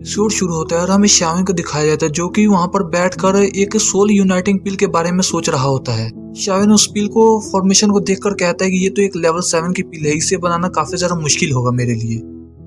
Episode शुरू होता है और हमें शावन को दिखाया जाता है जो कि वहां पर बैठकर एक सोल यूनाइटिंग पिल के बारे में सोच रहा होता है। शावन उस पिल को फॉर्मेशन को देखकर कहता है कि ये तो एक लेवल 7 की पिल है, इसे बनाना काफी ज्यादा मुश्किल होगा मेरे लिए।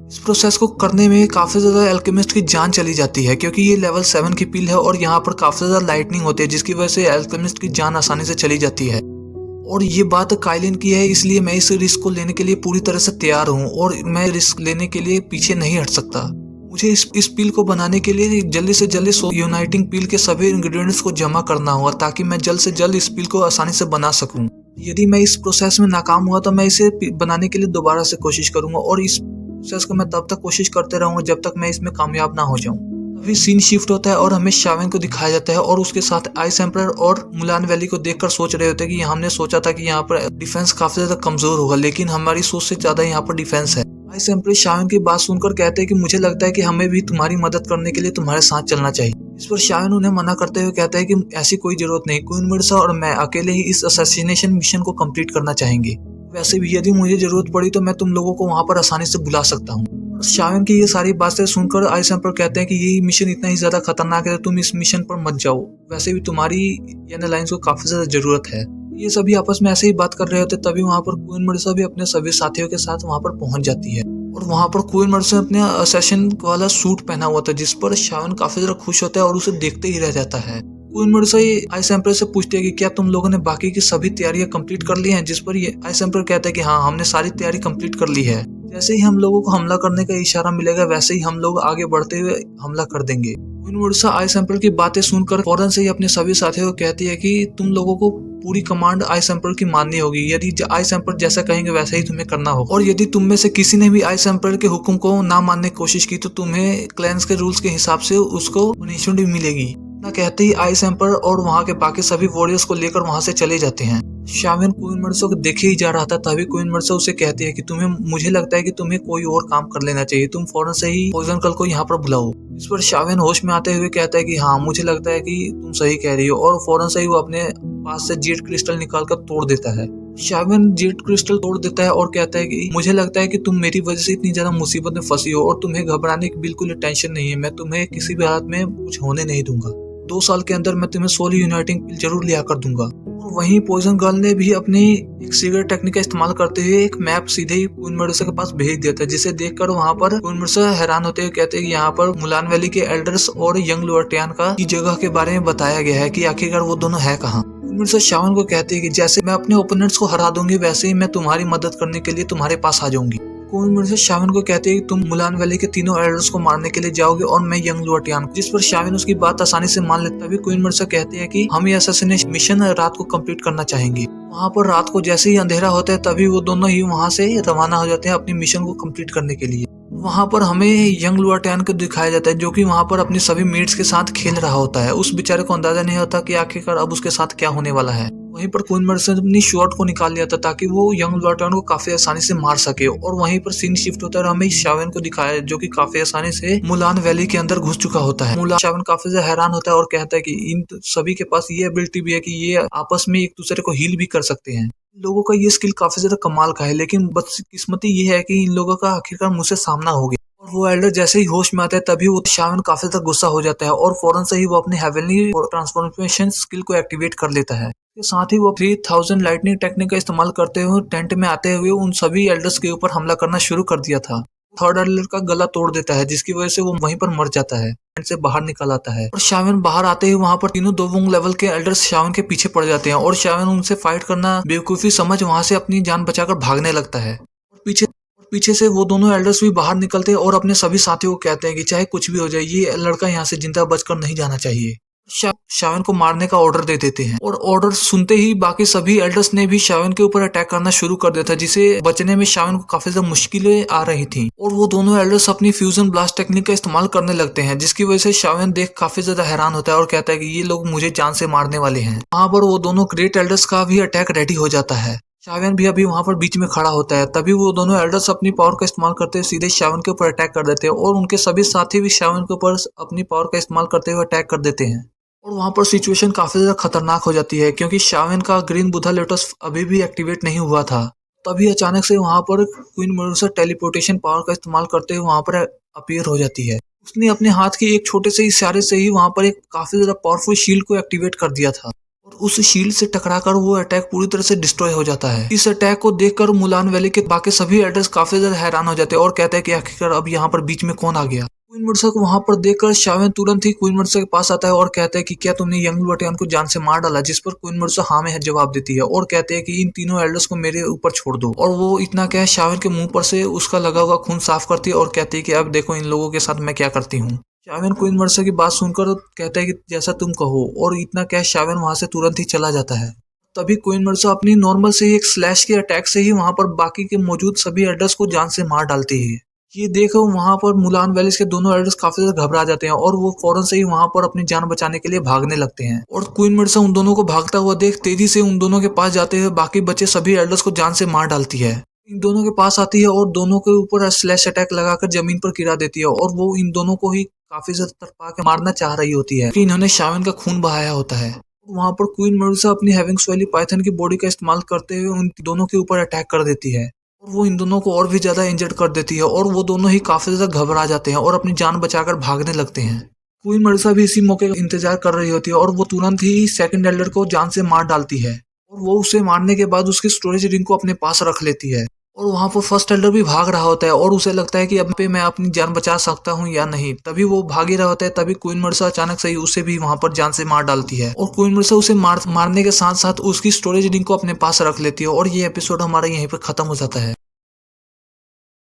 इस प्रोसेस को करने में काफी ज्यादा एल्केमिस्ट की जान चली जाती है क्योंकि ये लेवल 7 की पिल है और यहाँ पर काफी ज्यादा लाइटनिंग होती है जिसकी वजह से एल्केमिस्ट की जान आसानी से चली जाती है। और ये बात काइलिन की है, इसलिए मैं इस रिस्क को लेने के लिए पूरी तरह से तैयार हूँ और मैं रिस्क लेने के लिए पीछे नहीं हट सकता। मुझे इस पिल को बनाने के लिए जल्दी से जल्दी यूनाइटिंग पिल के सभी इंग्रेडिएंट्स को जमा करना होगा ताकि मैं जल्द से जल्द इस पिल को आसानी से बना सकूं। यदि मैं इस प्रोसेस में नाकाम हुआ तो मैं इसे बनाने के लिए दोबारा से कोशिश करूंगा और इस प्रोसेस को मैं तब तक कोशिश करते रहूंगा जब तक मैं इसमें कामयाब ना हो जाऊं। अभी सीन शिफ्ट होता है और हमें शावन को दिखाया जाता है और उसके साथ आइस एम्परर और मुलान वैली को देखकर सोच रहे होते हैं कि हमने सोचा था कि यहाँ पर डिफेंस काफी ज्यादा कमजोर होगा, लेकिन हमारी सोच से ज्यादा यहाँ पर डिफेंस है। आइस एम्परर शावन की बात सुनकर कहते हैं कि मुझे लगता है कि हमें भी तुम्हारी मदद करने के लिए तुम्हारे साथ चलना चाहिए। इस पर शावन उन्हें मना करते हुए कहता है कि ऐसी कोई जरूरत नहीं, क्वीन मिर्सा और मैं अकेले ही इस असैसिनेशन मिशन को कंप्लीट करना चाहेंगे। वैसे भी यदि मुझे जरूरत पड़ी तो मैं तुम लोगों को वहां पर आसानी से बुला सकता हूँ। शावन की ये सारी बातें सुनकर आइस एम्परर कहते हैं कि ये मिशन इतना ही ज्यादा खतरनाक है, तुम इस मिशन पर मत जाओ, वैसे भी तुम्हारी यानी लाइन्स को काफी ज्यादा जरूरत है। ये सभी आपस में ऐसे ही बात कर रहे होते तभी वहां पर क्वीन मिर्सा भी अपने सभी साथियों के साथ वहां पर पहुंच जाती है और वहां पर क्वीन मिर्सा अपने असैसिन वाला सूट पहना हुआ था जिस पर शावन काफी ज्यादा खुश होता है और उसे देखते ही रह जाता है। क्वीन मिर्सा आइस एम्परर से पूछती है कि क्या तुम लोगों ने बाकी की सभी तैयारियां कंप्लीट कर ली हैं, जिस पर ये आइस एम्परर कहता है कि हाँ, हमने सारी तैयारी कंप्लीट कर ली है। जैसे ही हम लोगों को हमला करने का इशारा मिलेगा वैसे ही हम लोग आगे बढ़ते हुए हमला कर देंगे। क्वीन मिर्सा आइस एम्परर की बातें सुनकर फौरन से ही अपने सभी साथियों को कहती है कि तुम लोगों को पूरी कमांड आइस एम्परर की माननी होगी, यदि आइस एम्परर जैसा कहेंगे वैसा ही तुम्हें करना होगा, और यदि तुम में से किसी ने भी आइस एम्परर के हुक्म को ना मानने की कोशिश की तो तुम्हें क्लैंस के रूल्स के हिसाब से उसको पनिशमेंट भी मिलेगी। ना कहते ही आइस एम्परर और वहाँ के बाकी सभी वॉरियर्स को लेकर वहाँ से चले जाते हैं। शावन क्वीन मिर्सा को देखे ही जा रहा था तभी क्वीन मिर्सा उसे कहती है कि मुझे लगता है कि तुम्हें कोई और काम कर लेना चाहिए, तुम फौरन से ही पॉइजन गर्ल को यहाँ पर बुलाओ। इस पर शावन होश में आते हुए कहता है कि हाँ, मुझे लगता है कि तुम सही कह रही हो, और फौरन से ही वो अपने पास से जेड क्रिस्टल निकाल कर तोड़ देता है। शावन जेड क्रिस्टल तोड़ देता है और कहता है कि मुझे लगता है कि तुम मेरी वजह से इतनी ज्यादा मुसीबत में फंसी हो और तुम्हें घबराने की बिल्कुल टेंशन नहीं है, मैं तुम्हें किसी भी हालत में कुछ होने नहीं दूंगा। 2 साल के अंदर मैं तुम्हें सोल यूनाइटिंग पिल जरूर लिया कर दूंगा। और वहीं पॉइजन गर्ल ने भी अपनी एक सीक्रेट टेक्निक का इस्तेमाल करते हुए एक मैप सीधे ही क्वीन मिर्सा के पास भेज दिया था, जिसे देखकर वहां पर क्वीन मिर्सा हैरान होते हुए कहते हैं कि यहाँ पर मुलान वैली के एल्डर्स और यंग लुअर्टियन की जगह के बारे में बताया गया है कि आखिरकार वो दोनों है कहाँ। क्वीन मिर्सा शावन को कहती है कि जैसे मैं अपने ओपोनेंट्स को हरा दूंगी वैसे ही मैं तुम्हारी मदद करने के लिए तुम्हारे पास आ जाऊंगी। क्वीन मिर्सा शावन को कहती है कि तुम मुलान वैली के तीनों एल्डर्स को मारने के लिए जाओगे और मैं यंग लुअर्टियन, जिस पर शावन उसकी बात आसानी से मान लेता है। क्वीन मिर्सा कहती है कि हम ये असैसिनेशन मिशन रात को कंप्लीट करना चाहेंगे। वहाँ पर रात को जैसे ही अंधेरा होता है तभी वो दोनों ही वहाँ से रवाना हो जाते हैं अपनी मिशन को कंप्लीट करने के लिए। वहाँ पर हमें यंग लुअर्टियन को दिखाया जाता है जो कि वहाँ पर अपनी सभी मेट्स के साथ खेल रहा होता है। उस बेचारे को अंदाजा नहीं होता कि आखिरकार अब उसके साथ क्या होने वाला है। वहीं पर क्वीन मिर्सा ने अपनी शॉट को निकाल लिया था ताकि वो यंग लुअर्टियन को काफी आसानी से मार सके, और वहीं पर सीन शिफ्ट होता है और हमें शावन को दिखाया जो कि काफी आसानी से मुलान वैली के अंदर घुस चुका होता है। मुलान शावन काफी ज्यादा हैरान होता है और कहता है कि इन सभी के पास ये एबिलिटी भी है कि ये आपस में एक दूसरे को हील भी कर सकते हैं। लोगों का ये स्किल काफी ज्यादा कमाल का है, लेकिन बदकिस्मती ये है कि इन लोगों का आखिरकार मुझसे सामना हो गया। और वो एल्डर जैसे ही होश में आता है तभी वो शावन काफी ज्यादा गुस्सा हो जाता है और फौरन से ही वो अपनी हेवनली ट्रांसफॉर्मेशन स्किल को एक्टिवेट कर लेता है। साथ ही वो 3000 लाइटनिंग टेक्निक का इस्तेमाल करते हुए टेंट में आते हुए उन सभी एल्डर्स के ऊपर हमला करना शुरू कर दिया था। थर्ड एल्डर का गला तोड़ देता है जिसकी वजह से वो वहीं पर मर जाता है, टेंट से बाहर निकल आता है। और शावन बाहर आते ही वहां पर तीनों दोवंग लेवल के एल्डर्स शावन के पीछे पड़ जाते हैं और शावन उनसे फाइट करना बेवकूफी समझ वहां से अपनी जान बचाकर भागने लगता है। और पीछे से वो दोनों एल्डर्स भी बाहर निकलते हैं और अपने सभी साथियों को कहते हैं कि चाहे कुछ भी हो जाए ये लड़का यहाँ से जिंदा बचकर नहीं जाना चाहिए। शावन को मारने का ऑर्डर दे देते हैं और ऑर्डर सुनते ही बाकी सभी एल्डर्स ने भी शावन के ऊपर अटैक करना शुरू कर दिया था, जिसे बचने में शावन को काफी ज्यादा मुश्किलें आ रही थी। और वो दोनों एल्डर्स अपनी फ्यूजन ब्लास्ट टेक्निक का इस्तेमाल करने लगते हैं, जिसकी वजह से शावन देख काफी ज्यादा हैरान होता है और कहता है कि ये लोग मुझे जान से मारने वाले हैं। वहां पर वो दोनों ग्रेट एल्डर्स का भी अटैक रेडी हो जाता है। शावन भी अभी वहां पर बीच में खड़ा होता है, तभी वो दोनों एल्डर्स अपनी पावर का इस्तेमाल करते हुए सीधे शावन के ऊपर अटैक कर देते हैं और उनके सभी साथी भी शावन के ऊपर अपनी पावर का इस्तेमाल करते हुए अटैक कर देते हैं। और वहां पर सिचुएशन काफी ज्यादा खतरनाक हो जाती है क्योंकि शावन का ग्रीन बुधा लोटस अभी भी एक्टिवेट नहीं हुआ था। तभी अचानक से वहां पर क्वीन मिर्सा टेलीपोर्टेशन पावर का इस्तेमाल करते हुए वहां पर अपीयर हो जाती है। उसने अपने हाथ के एक छोटे से इशारे से ही वहां पर एक काफी ज्यादा पावरफुल शील्ड को एक्टिवेट कर दिया था और उस शील्ड से टकराकर वो अटैक पूरी तरह से डिस्ट्रॉय हो जाता है। इस अटैक को देखकर मुलान वैली के बाकी सभी एल्डर्स काफी ज्यादा हैरान हो जाते हैं और कहते हैं कि आखिरकार अब यहाँ पर बीच में कौन आ गया। क्वीन मुर्सा को वहां पर देखकर शावेन तुरंत ही क्वीन मुर्सा के पास आता है और कहता है कि क्या तुमने यंग लुटियन को जान से मार डाला, जिस पर क्वीन मुर्सा हाँ में जवाब देती है और कहते हैं कि इन तीनों एल्डर्स को मेरे ऊपर छोड़ दो। और वो इतना क्या शावेन के मुंह पर से उसका लगा हुआ खून साफ करती है और कहती है कि अब देखो इन लोगों के साथ मैं क्या करती हूँ। शावेन क्वीन मुर्सा की बात सुनकर कहता है कि जैसा तुम कहो, और इतना क्या शावेन वहां से तुरंत ही चला जाता है। तभी क्वीन मुर्सा अपनी नॉर्मल से ही एक स्लैश के अटैक से ही वहां पर बाकी के मौजूद सभी एल्डर्स को जान से मार डालती है। ये देखो वहां पर मुलान वैलीज के दोनों एल्डर्स काफी ज्यादा घबरा जाते हैं और वो फौरन से ही वहां पर अपनी जान बचाने के लिए भागने लगते हैं। और क्वीन मुर्सा उन दोनों को भागता हुआ देख तेजी से उन दोनों के पास जाते हुए बाकी बचे सभी एल्डर्स को जान से मार डालती है। इन दोनों के पास आती है और दोनों के ऊपर स्लैश अटैक लगाकर जमीन पर गिरा देती है और वो इन दोनों को ही काफी ज्यादा तड़पा के मारना चाह रही होती है कि इन्होंने शावेन का खून बहाया होता है। वहां पर क्वीन मेडुसा अपनी हेविंग्स वैली पाइथन की बॉडी का इस्तेमाल करते हुए उन दोनों के ऊपर अटैक कर देती है और वो इन दोनों को और भी ज्यादा इंजर्ड कर देती है और वो दोनों ही काफी ज्यादा घबरा जाते हैं और अपनी जान बचाकर भागने लगते हैं। क्वीन मेडुसा भी इसी मौके का इंतजार कर रही होती है और वो तुरंत ही सेकंड एल्डर को जान से मार डालती है और वो उसे मारने के बाद उसकी स्टोरेज रिंग को अपने पास रख लेती है। और वहां पर फर्स्ट एल्डर भी भाग रहा होता है और उसे लगता है कि अब पे मैं अपनी जान बचा सकता हूँ या नहीं। तभी वो भाग ही रहा होता है, तभी क्वीन मेडुसा अचानक से ही उसे भी वहां पर जान से मार डालती है और क्वीन मेडुसा उसे मारने के साथ साथ उसकी स्टोरेज रिंग को अपने पास रख लेती है और ये एपिसोड हमारा यहीं पर खत्म हो जाता है।